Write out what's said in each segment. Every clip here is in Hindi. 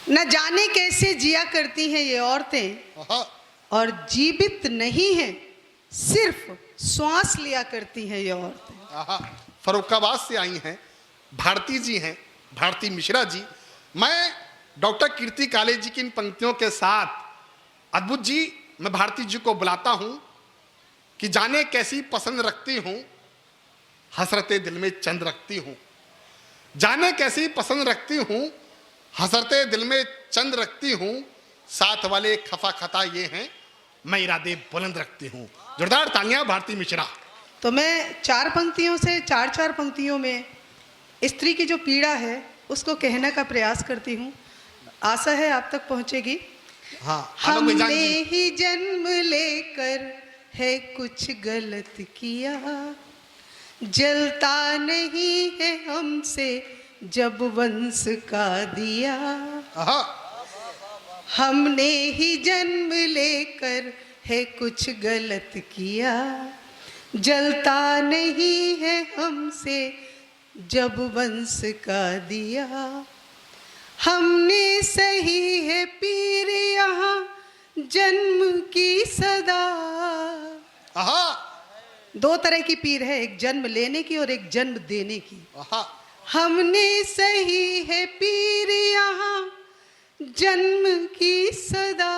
न जाने कैसे जिया करती हैं ये औरतें और जीवित नहीं हैं, सिर्फ श्वास लिया करती हैं ये औरतें। फर्रुखाबाद से आई हैं, भारती जी हैं, भारती मिश्रा जी। मैं डॉक्टर कीर्ति काले जी की इन पंक्तियों के साथ अद्भुत जी, मैं भारती जी को बुलाता हूं कि जाने कैसी पसंद रखती हूं, हसरते दिल में चंद रखती हूं। जाने कैसी पसंद रखती हूं, हसरते दिल में चंद रखती हूं। साथ वाले खफा खता ये हैं, मैं इरादे बुलंद रखती हूं। जोरदार तालियां भारती मिश्रा। तो मैं चार पंक्तियों से चार पंक्तियों में स्त्री की जो पीड़ा है उसको कहने का प्रयास करती हूँ। आशा है आप तक पहुँचेगी। हमने ही जन्म लेकर है कुछ गलत किया, जलता नहीं है हमसे जब वंश का दिया। हमने ही जन्म लेकर है कुछ गलत किया, जलता नहीं है हमसे जब वंश का दिया। हमने सही है पीर यहाँ जन्म की सदा। दो तरह की पीर है, एक जन्म लेने की और एक जन्म देने की। हमने सही है पीर यहाँ जन्म की सदा,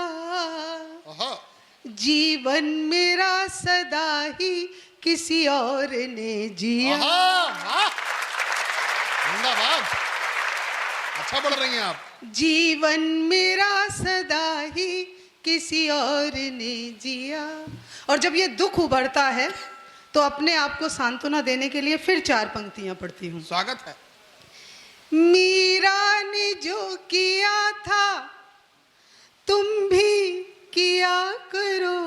जीवन मेरा सदा ही किसी और ने जिया। अच्छा बोल रही हैं आप। जीवन मेरा सदा ही किसी और ने जिया। और जब ये दुख उभरता है तो अपने आप को सांत्वना देने के लिए फिर चार पंक्तियां पढ़ती हूँ। स्वागत है। मीरा ने जो किया था तुम भी किया करो।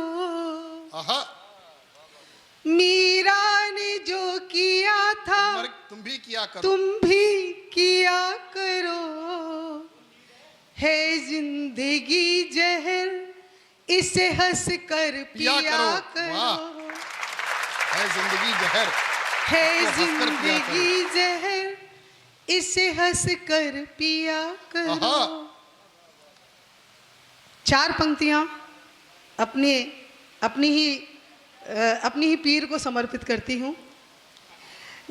मीरा ने जो किया था तुम भी किया करो, तुम भी किया करो। है जिंदगी जहर इसे हंस कर पिया करो। है जिंदगी जहर, है जिंदगी जहर इसे हंस कर पिया करो। चार पंक्तियां अपनी ही पीर को समर्पित करती हूँ।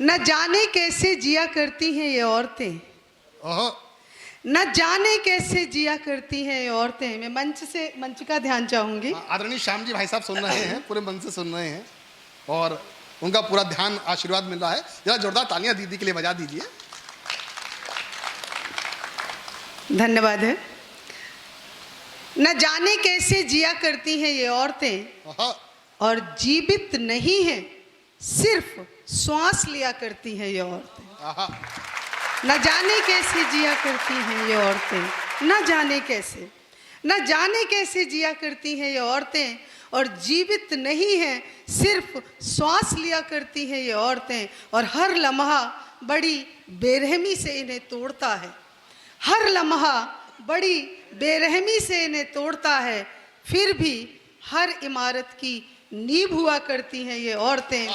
न जाने कैसे जिया करती हैं ये औरतें, न जाने कैसे जिया करती हैं ये औरतें। मैं मंच का ध्यान चाहूंगी। आदरणीय श्याम जी भाई साहब सुन रहे हैं, पूरे मन से सुन रहे हैं और उनका पूरा ध्यान आशीर्वाद मिल रहा है। जरा जोरदार तालियां दीदी के लिए बजा दीजिए। धन्यवाद है। न जाने कैसे जिया करती हैं ये औरतें और जीवित नहीं हैं, सिर्फ श्वास लिया करती हैं ये औरतें। न जाने कैसे जिया करती हैं ये औरतें, न जाने कैसे जिया करती हैं ये औरतें और जीवित नहीं हैं, सिर्फ श्वास लिया करती हैं ये औरतें। और हर लम्हा बड़ी बेरहमी से इन्हें तोड़ता है, हर लम्हा बड़ी बेरहमी से इन्हें तोड़ता है। फिर भी हर इमारत की नींव हुआ करती हैं ये औरतें,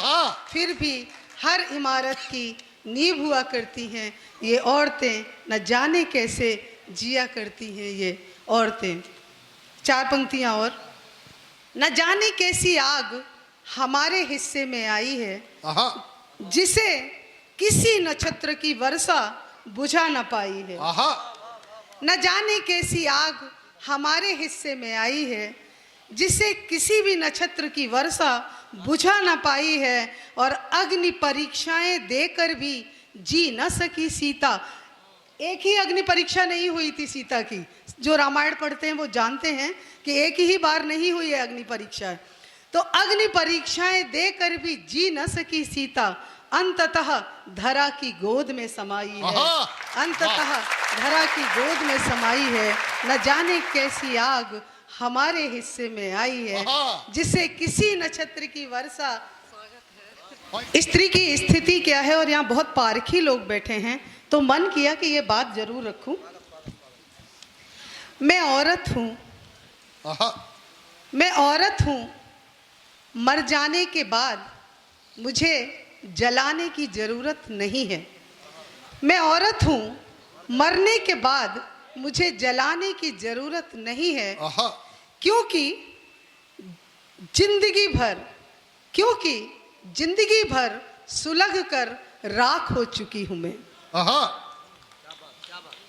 फिर भी हर इमारत की नींव हुआ करती हैं ये औरतें। न जाने कैसे जिया करती हैं ये औरतें। चार पंक्तियां और। न जाने कैसी आग हमारे हिस्से में आई है, जिसे किसी नक्षत्र की वर्षा बुझा न पाई है। न जाने कैसी आग हमारे हिस्से में आई है, जिसे किसी भी नक्षत्र की वर्षा बुझा न पाई है। और अग्नि परीक्षाएं देकर भी जी न सकी सीता। एक ही अग्नि परीक्षा नहीं हुई थी सीता की। जो रामायण पढ़ते हैं वो जानते हैं कि एक ही बार नहीं हुई है अग्नि परीक्षा। तो अग्नि परीक्षाएं देकर भी जी न सकी सीता, अंततः धरा की गोद में समाई है। अंततः धरा की गोद में समाई है। न जाने कैसी आग हमारे हिस्से में आई है, जिसे किसी नक्षत्र की वर्षा। स्त्री की स्थिति क्या है, और यहाँ बहुत पारखी लोग बैठे हैं, तो मन किया कि ये बात जरूर रखूं। मैं औरत हूं, मर जाने के बाद मुझे जलाने की जरूरत नहीं है। मैं औरत हूँ, मरने के बाद मुझे जलाने की जरूरत नहीं है, आहा, क्योंकि जिंदगी भर सुलग कर राख हो चुकी हूं मैं। आहा,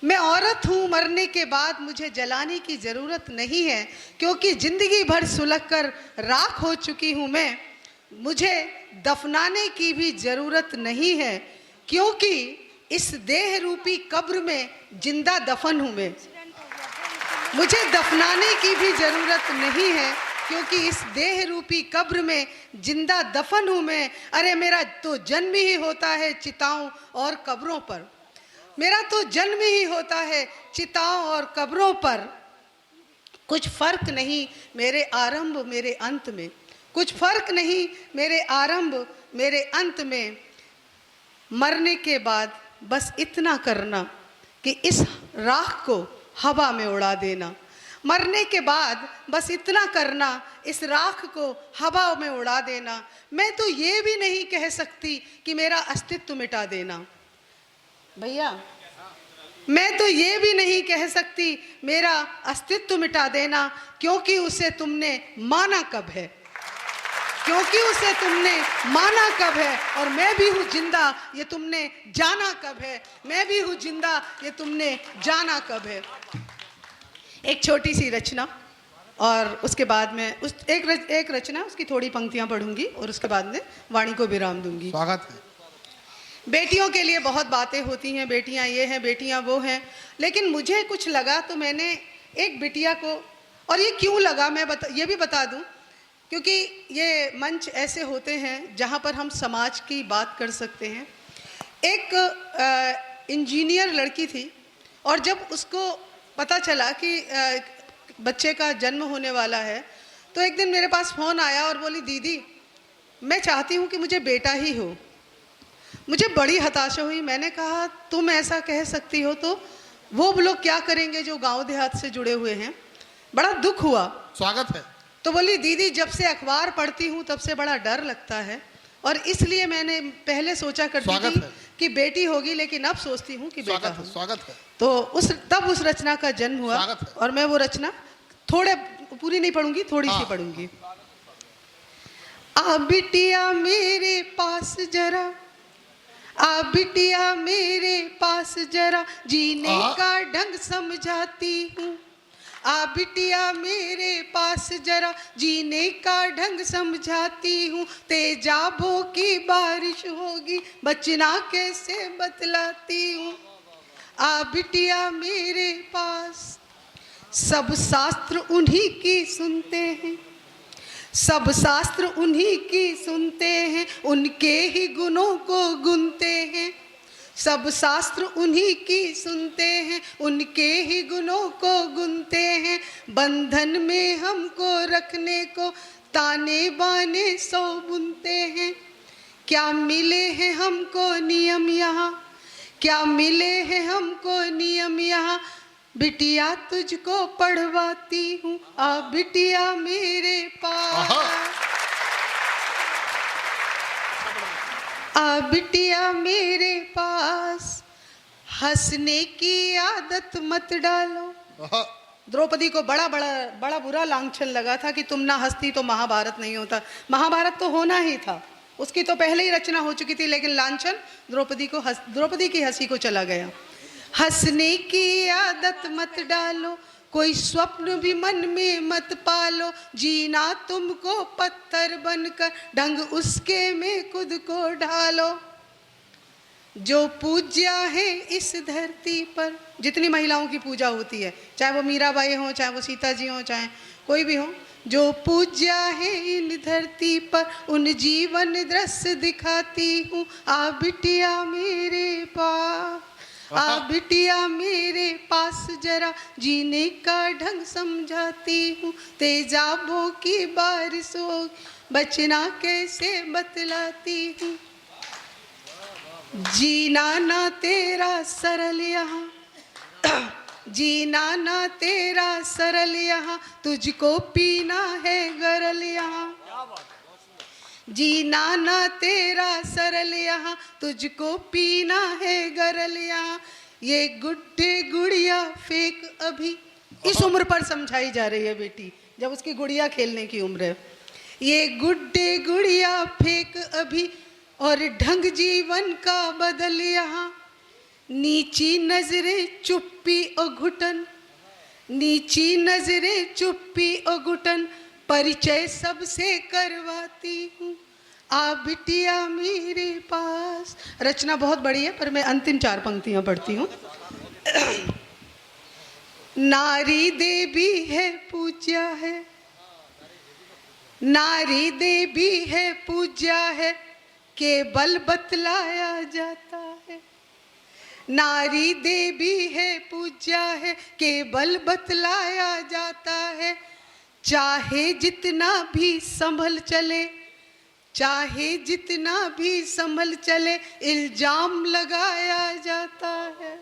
मैं औरत हूं, मरने के बाद मुझे जलाने की जरूरत नहीं है, क्योंकि जिंदगी भर सुलग कर राख हो चुकी हूं मैं। मुझे दफनाने की भी जरूरत नहीं है, क्योंकि इस देह रूपी कब्र में जिंदा दफन हूं मैं। मुझे दफनाने की भी जरूरत नहीं है, क्योंकि इस देह रूपी कब्र में जिंदा दफन हूं मैं। अरे मेरा तो जन्म ही होता है चिताओं और कब्रों पर, मेरा तो जन्म ही होता है चिताओं और कब्रों पर। कुछ फर्क नहीं मेरे आरंभ मेरे अंत में, कुछ फर्क नहीं मेरे आरंभ मेरे अंत में। मरने के बाद बस इतना करना कि इस राख को हवा में उड़ा देना। मरने के बाद बस इतना करना, इस राख को हवा में उड़ा देना। मैं तो ये भी नहीं कह सकती कि मेरा अस्तित्व मिटा देना। भैया, मैं तो ये भी नहीं कह सकती मेरा अस्तित्व मिटा देना, क्योंकि उसे तुमने माना कब है, क्योंकि उसे तुमने माना कब है। और मैं भी हूँ जिंदा, ये तुमने जाना कब है, मैं भी हूँ जिंदा, ये तुमने जाना कब है। एक छोटी सी रचना, और उसके बाद में उस एक रचना, उसकी थोड़ी पंक्तियां पढ़ूंगी और उसके बाद में वाणी को विराम दूंगी। स्वागत है। बेटियों के लिए बहुत बातें होती हैं, बेटियां ये हैं, बेटियां वो हैं, लेकिन मुझे कुछ लगा तो मैंने एक बिटिया को, और ये क्यों लगा मैं ये भी बता दूं, क्योंकि ये मंच ऐसे होते हैं जहां पर हम समाज की बात कर सकते हैं। एक इंजीनियर लड़की थी, और जब उसको पता चला कि बच्चे का जन्म होने वाला है, तो एक दिन मेरे पास फ़ोन आया और बोली, दीदी मैं चाहती हूँ कि मुझे बेटा ही हो। मुझे बड़ी हताशा हुई। मैंने कहा, तुम ऐसा कह सकती हो तो वो लोग क्या करेंगे जो गांव देहात से जुड़े हुए हैं। बड़ा दुख हुआ। स्वागत है। तो बोली, दीदी जब से अखबार पढ़ती हूँ तब से बड़ा डर लगता है, और इसलिए मैंने पहले सोचा करती थी कि बेटी होगी, लेकिन अब सोचती हूँ कि बेटा हो। स्वागत है। तो तब उस रचना का जन्म हुआ, और मैं वो रचना थोड़े पूरी नहीं पढ़ूंगी, थोड़ी सी पढ़ूंगी। आ बिटिया मेरे पास जरा, आ बिटिया मेरे पास जरा, जीने का ढंग समझाती हूँ। आ बिटिया मेरे पास जरा, जीने का ढंग समझाती हूँ। तेजाबों की बारिश होगी, बचना कैसे बतलाती हूँ। आ बिटिया मेरे पास, सब शास्त्र उन्हीं की सुनते हैं, सब शास्त्र उन्हीं की सुनते हैं, उनके ही गुणों को गुनते हैं। सब शास्त्र उन्हीं की सुनते हैं, उनके ही गुणों को गुनते हैं। बंधन में हमको रखने को ताने बाने सौ बुनते हैं। क्या मिले हैं हमको नियम यहाँ, क्या मिले हैं हमको नियम यहाँ। बिटिया तुझको पढ़वाती हूँ, आ बिटिया मेरे पास, आ बिटिया मेरे पास। हंसने की आदत मत डालो। द्रौपदी को बड़ा बुरा लांछन लगा था कि तुम ना हंसती तो महाभारत नहीं होता। महाभारत तो होना ही था, उसकी तो पहले ही रचना हो चुकी थी, लेकिन लांछन द्रौपदी की हंसी को चला गया। हंसने की आदत मत डालो, कोई स्वप्न भी मन में मत पालो। जीना तुमको पत्थर बनकर, ढंग उसके में खुद को ढालो। जो पूज्या है इस धरती पर, जितनी महिलाओं की पूजा होती है, चाहे वो मीराबाई हो, चाहे वो सीता जी हो, चाहे कोई भी हो, जो पूज्या है इन धरती पर, उन जीवन दृश्य दिखाती हूँ। आ बिटिया मेरे पास, आ बिटिया मेरे पास जरा, जीने का ढंग समझाती हूँ। तेजाबों की बारिश हो, बचना कैसे बतलाती हूँ। जीना ना तेरा सरल यहाँ, जीना ना तेरा सरल यहाँ, तुझको पीना है गरल यहाँ। जीना ना तेरा सरल यहाँ, तुझको पीना है गरल यहाँ। ये गुड्डे गुड़िया फेंक अभी, इस उम्र पर समझाई जा रही है बेटी, जब उसकी गुड़िया खेलने की उम्र है। ये गुड्डे गुड़िया फेंक अभी, और ढंग जीवन का बदल यहाँ। नीची नजरें चुप्पी और घुटन, नीची नजरें चुप्पी और घुटन, परिचय सबसे करवाती हूँ, आ बिटिया मेरे पास। रचना बहुत बड़ी है पर मैं अंतिम 4 पंक्तियां पढ़ती हूँ। नारी देवी है पूज्या है, नारी देवी है पूज्या है, केवल बतलाया जाता है। नारी देवी है पूज्या है, केवल बतलाया जाता है। चाहे जितना भी संभल चले, चाहे जितना भी संभल चले, इल्जाम लगाया जाता है।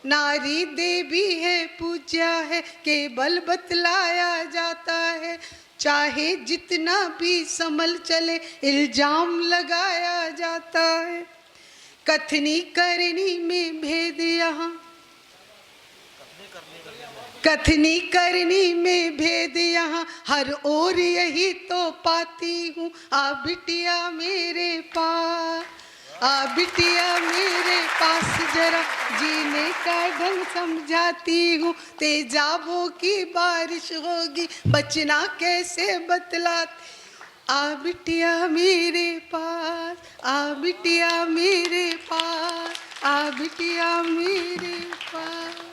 नारी देवी है पूज्या है, केवल बतलाया जाता है। चाहे जितना भी संभल चले, इल्जाम लगाया जाता है। कथनी करनी में भेद यहाँ, कथनी करनी में भेद यहाँ, हर ओर यही तो पाती हूँ। आ बिटिया मेरे पास, आ बिटिया मेरे पास, जरा जीने का ढंग समझाती हूँ। तेजाबों की बारिश होगी, बचना कैसे बतलाती। आ बिटिया मेरे पास, आ बिटिया मेरे पास, आ बिटिया मेरे पास।